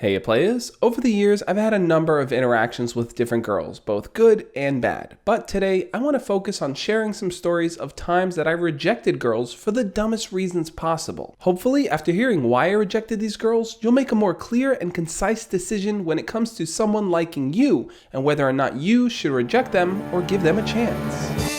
Hey players, over the years I've had a number of interactions with different girls, both good and bad, but today I want to focus on sharing some stories of times that I rejected girls for the dumbest reasons possible. Hopefully, after hearing why I rejected these girls, you'll make a more clear and concise decision when it comes to someone liking you and whether or not you should reject them or give them a chance.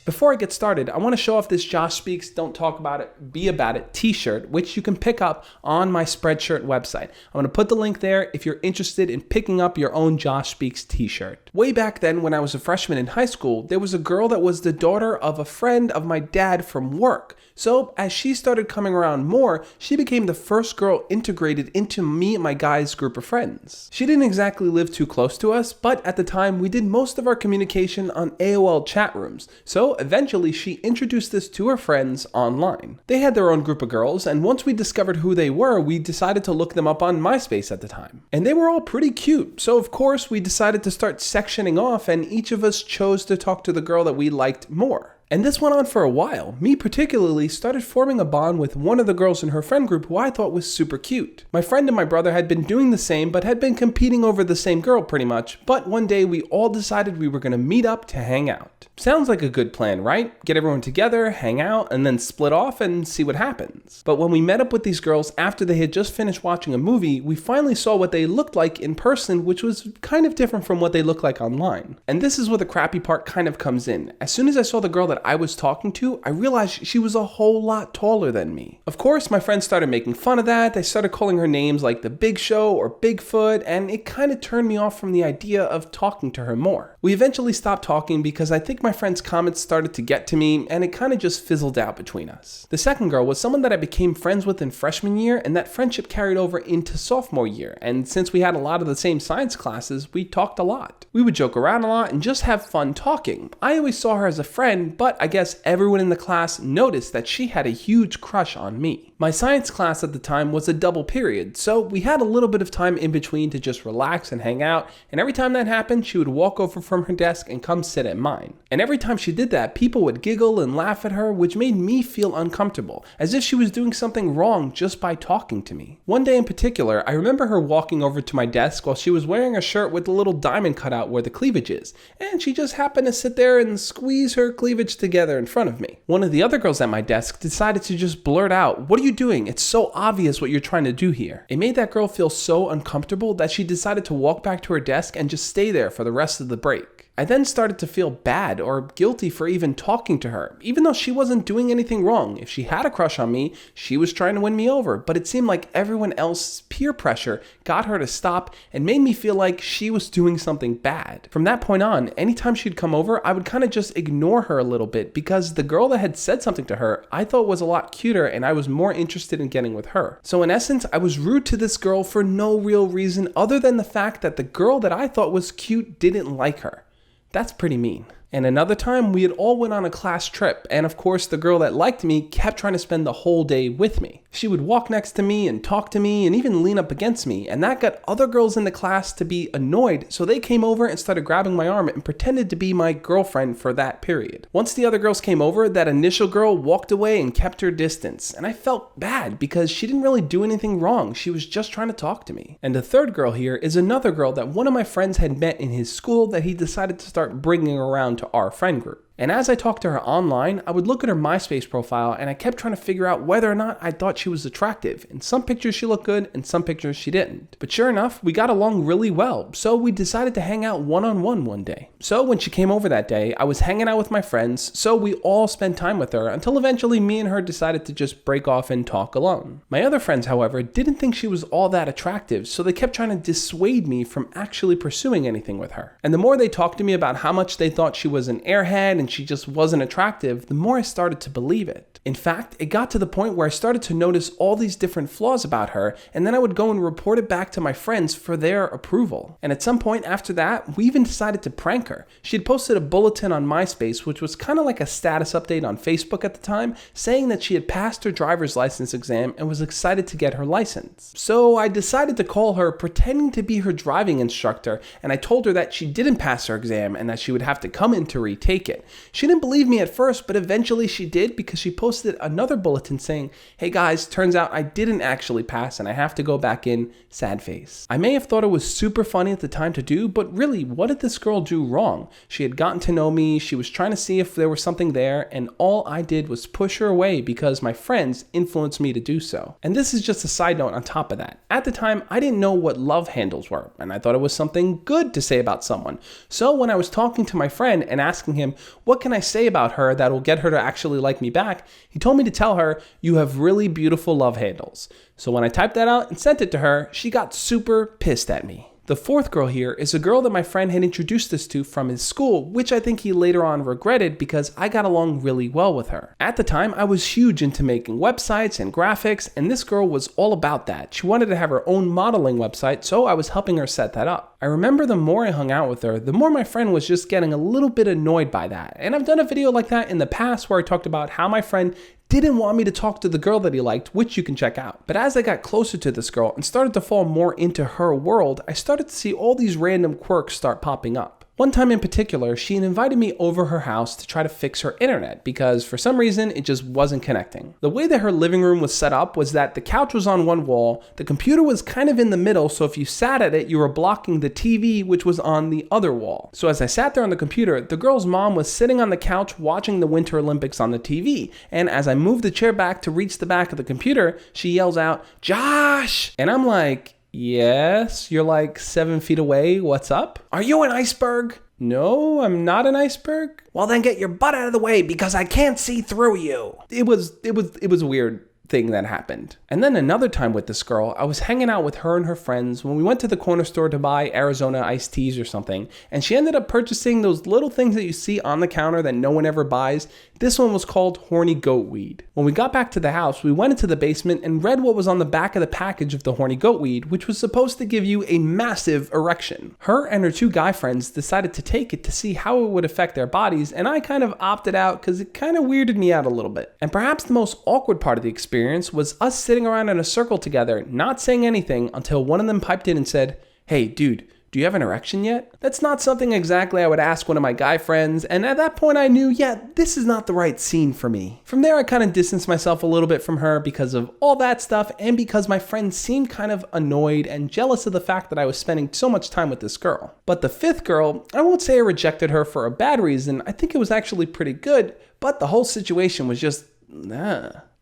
Before I get started, I want to show off this Josh Speaks Don't Talk About It, Be About It t-shirt, which you can pick up on my Spreadshirt website. I'm going to put the link there if you're interested in picking up your own Josh Speaks t-shirt. Way back then, when I was a freshman in high school, there was a girl that was the daughter of a friend of my dad from work. So as she started coming around more, she became the first girl integrated into me and my guys' group of friends. She didn't exactly live too close to us, but at the time we did most of our communication on AOL chat rooms. So eventually she introduced us to her friends online. They had their own group of girls, and once we discovered who they were, we decided to look them up on MySpace at the time. And they were all pretty cute, so of course we decided to start sectioning off, and each of us chose to talk to the girl that we liked more. And this went on for a while. Me particularly started forming a bond with one of the girls in her friend group who I thought was super cute. My friend and my brother had been doing the same, but had been competing over the same girl pretty much, but one day we all decided we were going to meet up to hang out. Sounds like a good plan, right? Get everyone together, hang out, and then split off and see what happens. But when we met up with these girls after they had just finished watching a movie, we finally saw what they looked like in person, which was kind of different from what they looked like online. And this is where the crappy part kind of comes in. As soon as I saw the girl that I was talking to, I realized she was a whole lot taller than me. Of course, my friends started making fun of that. They started calling her names like the Big Show or Bigfoot, and it kind of turned me off from the idea of talking to her more. We eventually stopped talking because I think my friend's comments started to get to me, and it kind of just fizzled out between us. The second girl was someone that I became friends with in freshman year, and that friendship carried over into sophomore year, and since we had a lot of the same science classes, we talked a lot. We would joke around a lot and just have fun talking. I always saw her as a friend, but I guess everyone in the class noticed that she had a huge crush on me. My science class at the time was a double period, so we had a little bit of time in between to just relax and hang out, and every time that happened, she would walk over from her desk and come sit at mine. And every time she did that, people would giggle and laugh at her, which made me feel uncomfortable, as if she was doing something wrong just by talking to me. One day in particular, I remember her walking over to my desk while she was wearing a shirt with a little diamond cut out where the cleavage is, and she just happened to sit there and squeeze her cleavage together in front of me. One of the other girls at my desk decided to just blurt out, "What are you doing? It's so obvious what you're trying to do here." It made that girl feel so uncomfortable that she decided to walk back to her desk and just stay there for the rest of the break. I then started to feel bad or guilty for even talking to her, even though she wasn't doing anything wrong. If she had a crush on me, she was trying to win me over, but it seemed like everyone else's peer pressure got her to stop and made me feel like she was doing something bad. From that point on, anytime she'd come over, I would kind of just ignore her a little bit because the girl that had said something to her, I thought was a lot cuter and I was more interested in getting with her. So in essence, I was rude to this girl for no real reason other than the fact that the girl that I thought was cute didn't like her. That's pretty mean. And another time, we had all went on a class trip, and of course, the girl that liked me kept trying to spend the whole day with me. She would walk next to me and talk to me and even lean up against me, and that got other girls in the class to be annoyed, so they came over and started grabbing my arm and pretended to be my girlfriend for that period. Once the other girls came over, that initial girl walked away and kept her distance, and I felt bad because she didn't really do anything wrong. She was just trying to talk to me. And the third girl here is another girl that one of my friends had met in his school that he decided to start bringing around to our friend group. And as I talked to her online, I would look at her MySpace profile and I kept trying to figure out whether or not I thought she was attractive. In some pictures she looked good, in some pictures she didn't. But sure enough, we got along really well, so we decided to hang out one-on-one one day. So when she came over that day, I was hanging out with my friends, so we all spent time with her until eventually me and her decided to just break off and talk alone. My other friends, however, didn't think she was all that attractive, so they kept trying to dissuade me from actually pursuing anything with her. And the more they talked to me about how much they thought she was an airhead and she just wasn't attractive, the more I started to believe it. In fact, it got to the point where I started to notice all these different flaws about her, and then I would go and report it back to my friends for their approval. And at some point after that, we even decided to prank her. She had posted a bulletin on MySpace, which was kind of like a status update on Facebook at the time, saying that she had passed her driver's license exam and was excited to get her license. So I decided to call her pretending to be her driving instructor, and I told her that she didn't pass her exam and that she would have to come in to retake it. She didn't believe me at first, but eventually she did because she posted another bulletin saying, "Hey guys, turns out I didn't actually pass and I have to go back in, sad face." I may have thought it was super funny at the time to do, but really, what did this girl do wrong? She had gotten to know me, she was trying to see if there was something there, and all I did was push her away because my friends influenced me to do so. And this is just a side note on top of that. At the time, I didn't know what love handles were, and I thought it was something good to say about someone. So when I was talking to my friend and asking him, what can I say about her that will get her to actually like me back, he told me to tell her, "You have really beautiful love handles." So when I typed that out and sent it to her, she got super pissed at me. The fourth girl here is a girl that my friend had introduced us to from his school, which I think he later on regretted because I got along really well with her. At the time, I was huge into making websites and graphics, and this girl was all about that. She wanted to have her own modeling website, so I was helping her set that up. I remember the more I hung out with her, the more my friend was just getting a little bit annoyed by that. And I've done a video like that in the past where I talked about how my friend didn't want me to talk to the girl that he liked, which you can check out. But as I got closer to this girl and started to fall more into her world, I started to see all these random quirks start popping up. One time in particular, she had invited me over her house to try to fix her internet because for some reason it just wasn't connecting. The way that her living room was set up was that the couch was on one wall, the computer was kind of in the middle, so if you sat at it, you were blocking the TV, which was on the other wall. So as I sat there on the computer, the girl's mom was sitting on the couch watching the Winter Olympics on the TV, and as I moved the chair back to reach the back of the computer, she yells out, "Josh!" And I'm like, "Yes, you're like 7 feet away. What's up? Are you an iceberg?" "No, I'm not an iceberg." "Well, then get your butt out of the way because I can't see through you." It was a weird thing that happened. And then another time with this girl, I was hanging out with her and her friends when we went to the corner store to buy Arizona iced teas or something, and she ended up purchasing those little things that you see on the counter that no one ever buys. This one was called horny goat weed. When we got back to the house, we went into the basement and read what was on the back of the package of the horny goat weed, which was supposed to give you a massive erection. Her and her two guy friends decided to take it to see how it would affect their bodies, and I kind of opted out because it kind of weirded me out a little bit. And perhaps the most awkward part of the experience was us sitting around in a circle together, not saying anything until one of them piped in and said, "Hey, dude, do you have an erection yet?" That's not something exactly I would ask one of my guy friends, and at that point I knew, this is not the right scene for me. From there I kind of distanced myself a little bit from her because of all that stuff and because my friend seemed kind of annoyed and jealous of the fact that I was spending so much time with this girl. But the fifth girl, I won't say I rejected her for a bad reason, I think it was actually pretty good, but the whole situation was just,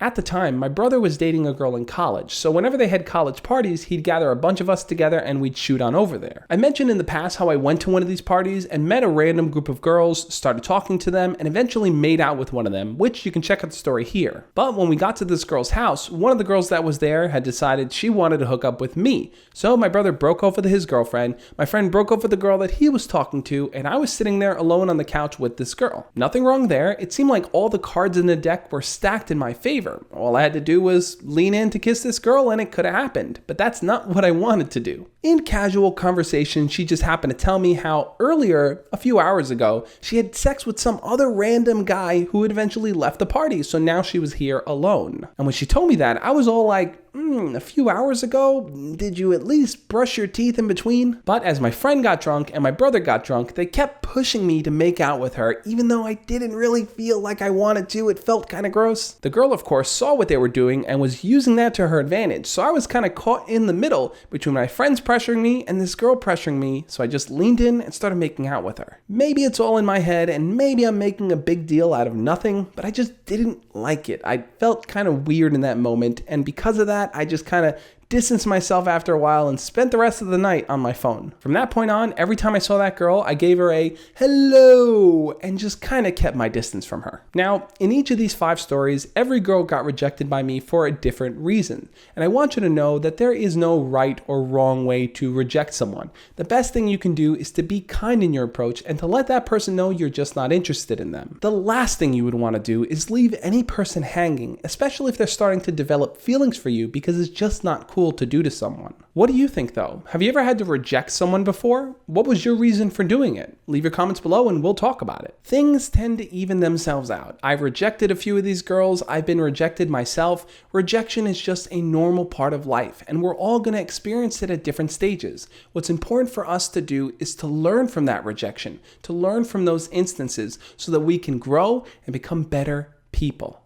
At the time, my brother was dating a girl in college, so whenever they had college parties, he'd gather a bunch of us together and we'd shoot on over there. I mentioned in the past how I went to one of these parties and met a random group of girls, started talking to them, and eventually made out with one of them, which you can check out the story here. But when we got to this girl's house, one of the girls that was there had decided she wanted to hook up with me. So my brother broke off with his girlfriend, my friend broke off with the girl that he was talking to, and I was sitting there alone on the couch with this girl. Nothing wrong there. It seemed like all the cards in the deck were stacked in my favor. All I had to do was lean in to kiss this girl and it could have happened, but that's not what I wanted to do. In casual conversation, she just happened to tell me how earlier, a few hours ago, she had sex with some other random guy who had eventually left the party, so now she was here alone. And when she told me that, I was all like, a few hours ago? Did you at least brush your teeth in between? But as my friend got drunk and my brother got drunk, they kept pushing me to make out with her, even though I didn't really feel like I wanted to. It felt kind of gross. The girl, of course, saw what they were doing and was using that to her advantage, so I was kind of caught in the middle between my friends pressuring me and this girl pressuring me, so I just leaned in and started making out with her. Maybe it's all in my head and maybe I'm making a big deal out of nothing, but I just didn't like it. I felt kind of weird in that moment, and because of that, I just kind of distanced myself after a while and spent the rest of the night on my phone. From that point on, every time I saw that girl, I gave her a hello and just kind of kept my distance from her. Now, in each of these 5 stories, every girl got rejected by me for a different reason. And I want you to know that there is no right or wrong way to reject someone. The best thing you can do is to be kind in your approach and to let that person know you're just not interested in them. The last thing you would want to do is leave any person hanging, especially if they're starting to develop feelings for you, because it's just not cool cruel to do to someone. What do you think though? Have you ever had to reject someone before? What was your reason for doing it? Leave your comments below and we'll talk about it. Things tend to even themselves out. I've rejected a few of these girls. I've been rejected myself. Rejection is just a normal part of life, and we're all going to experience it at different stages. What's important for us to do is to learn from that rejection, to learn from those instances so that we can grow and become better people.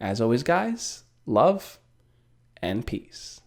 As always, guys, love and peace.